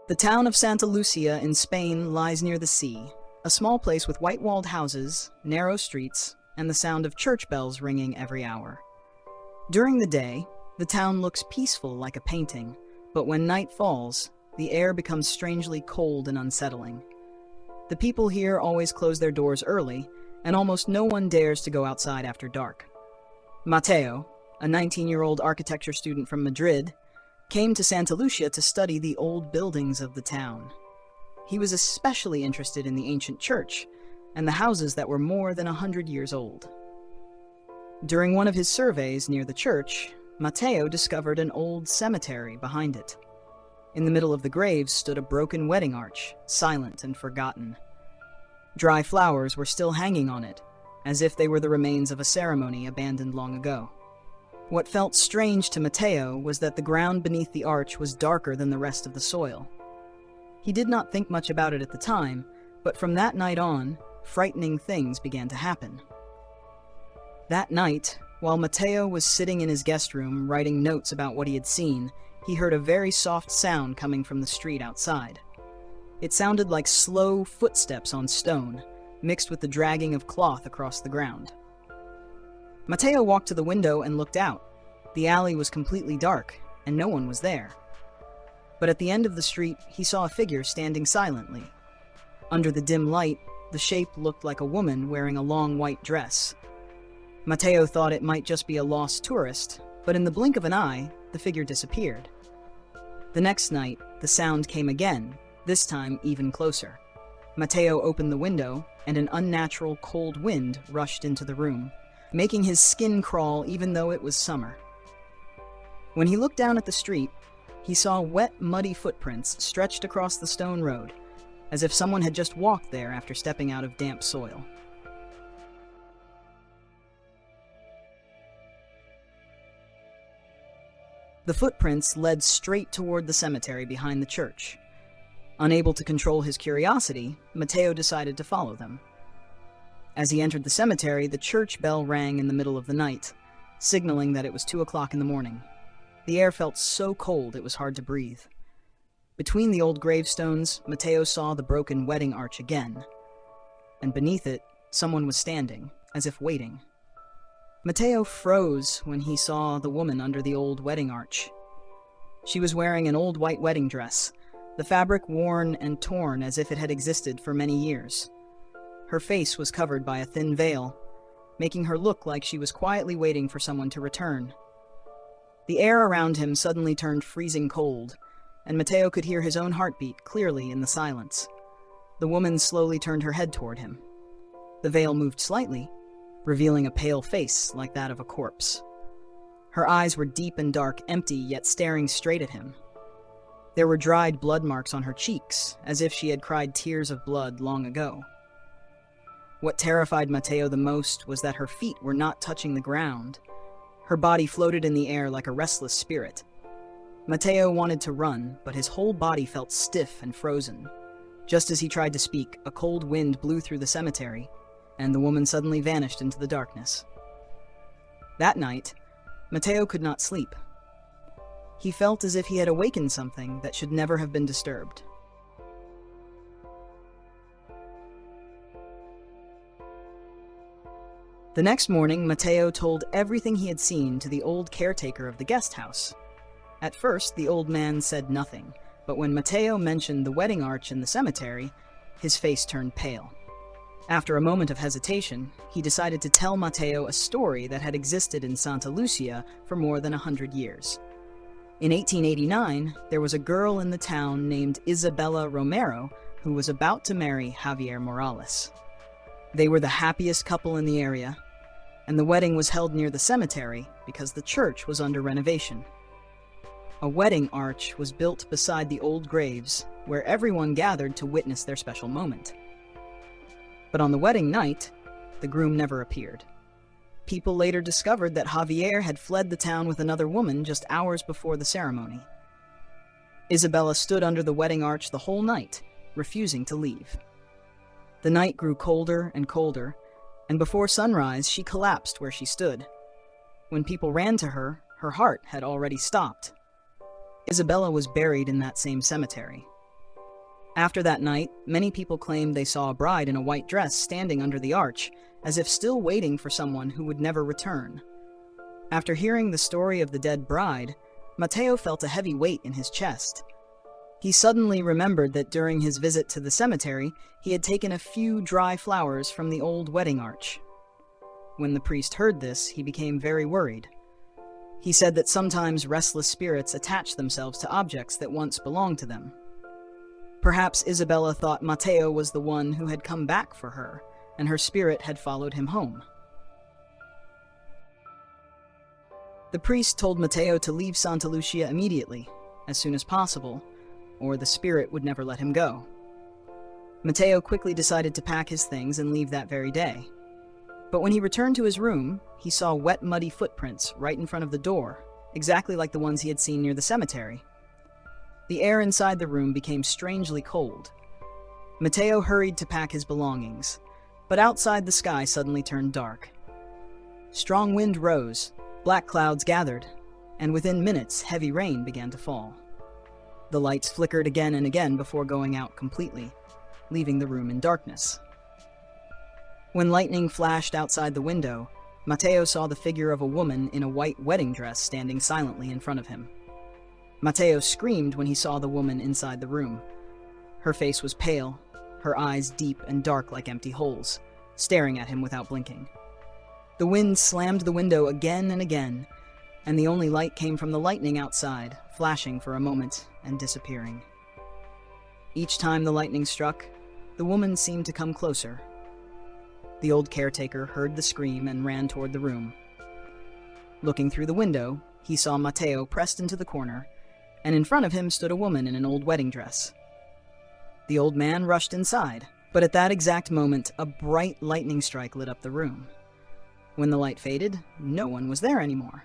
The town of Santa Lucia in Spain lies near the sea, a small place with white-walled houses, narrow streets, and the sound of church bells ringing every hour. During the day, the town looks peaceful like a painting, but when night falls, the air becomes strangely cold and unsettling. The people here always close their doors early, and almost no one dares to go outside after dark. Mateo, a 19-year-old architecture student from Madrid, came to Santa Lucia to study the old buildings of the town. He was especially interested in the ancient church and the houses that were more than 100 years old. During one of his surveys near the church, Mateo discovered an old cemetery behind it. In the middle of the graves stood a broken wedding arch, silent and forgotten. Dry flowers were still hanging on it, as if they were the remains of a ceremony abandoned long ago. What felt strange to Mateo was that the ground beneath the arch was darker than the rest of the soil. He did not think much about it at the time, but from that night on, frightening things began to happen. That night, while Mateo was sitting in his guest room writing notes about what he had seen, he heard a very soft sound coming from the street outside. It sounded like slow footsteps on stone, mixed with the dragging of cloth across the ground. Mateo walked to the window and looked out. The alley was completely dark, and no one was there. But at the end of the street, he saw a figure standing silently. Under the dim light, the shape looked like a woman wearing a long white dress. Mateo thought it might just be a lost tourist, but in the blink of an eye, the figure disappeared. The next night, the sound came again, this time even closer. Mateo opened the window, and an unnatural cold wind rushed into the room, making his skin crawl even though it was summer. When he looked down at the street, he saw wet, muddy footprints stretched across the stone road, as if someone had just walked there after stepping out of damp soil. The footprints led straight toward the cemetery behind the church. Unable to control his curiosity, Mateo decided to follow them. As he entered the cemetery, the church bell rang in the middle of the night, signaling that it was 2 o'clock in the morning. The air felt so cold it was hard to breathe. Between the old gravestones, Mateo saw the broken wedding arch again, and beneath it, someone was standing, as if waiting. Mateo froze when he saw the woman under the old wedding arch. She was wearing an old white wedding dress, the fabric worn and torn as if it had existed for many years. Her face was covered by a thin veil, making her look like she was quietly waiting for someone to return. The air around him suddenly turned freezing cold, and Mateo could hear his own heartbeat clearly in the silence. The woman slowly turned her head toward him. The veil moved slightly, revealing a pale face like that of a corpse. Her eyes were deep and dark, empty, yet staring straight at him. There were dried blood marks on her cheeks, as if she had cried tears of blood long ago. What terrified Mateo the most was that her feet were not touching the ground. Her body floated in the air like a restless spirit. Mateo wanted to run, but his whole body felt stiff and frozen. Just as he tried to speak, a cold wind blew through the cemetery, and the woman suddenly vanished into the darkness. That night, Mateo could not sleep. He felt as if he had awakened something that should never have been disturbed. The next morning, Mateo told everything he had seen to the old caretaker of the guest house. At first, the old man said nothing, but when Mateo mentioned the wedding arch in the cemetery, his face turned pale. After a moment of hesitation, he decided to tell Mateo a story that had existed in Santa Lucia for more than 100 years. In 1889, there was a girl in the town named Isabella Romero who was about to marry Javier Morales. They were the happiest couple in the area, and the wedding was held near the cemetery because the church was under renovation. A wedding arch was built beside the old graves, where everyone gathered to witness their special moment. But on the wedding night, the groom never appeared. People later discovered that Javier had fled the town with another woman just hours before the ceremony. Isabella stood under the wedding arch the whole night, refusing to leave. The night grew colder and colder, and before sunrise she collapsed where she stood. When people ran to her, her heart had already stopped. Isabella was buried in that same cemetery. After that night, many people claimed they saw a bride in a white dress standing under the arch, as if still waiting for someone who would never return. After hearing the story of the dead bride, Mateo felt a heavy weight in his chest. He suddenly remembered that during his visit to the cemetery, he had taken a few dry flowers from the old wedding arch. When the priest heard this, he became very worried. He said that sometimes restless spirits attach themselves to objects that once belonged to them. Perhaps Isabella thought Mateo was the one who had come back for her, and her spirit had followed him home. The priest told Mateo to leave Santa Lucia immediately, as soon as possible, or the spirit would never let him go. Mateo quickly decided to pack his things and leave that very day. But when he returned to his room, he saw wet, muddy footprints right in front of the door, exactly like the ones he had seen near the cemetery. The air inside the room became strangely cold. Mateo hurried to pack his belongings, but outside the sky suddenly turned dark. Strong wind rose, black clouds gathered, and within minutes heavy rain began to fall. The lights flickered again and again before going out completely, leaving the room in darkness. When lightning flashed outside the window, Mateo saw the figure of a woman in a white wedding dress standing silently in front of him. Mateo screamed when he saw the woman inside the room. Her face was pale, her eyes deep and dark like empty holes, staring at him without blinking. The wind slammed the window again and again, and the only light came from the lightning outside, flashing for a moment and disappearing. Each time the lightning struck, the woman seemed to come closer. The old caretaker heard the scream and ran toward the room. Looking through the window, he saw Mateo pressed into the corner, and in front of him stood a woman in an old wedding dress. The old man rushed inside, but at that exact moment, a bright lightning strike lit up the room. When the light faded, no one was there anymore.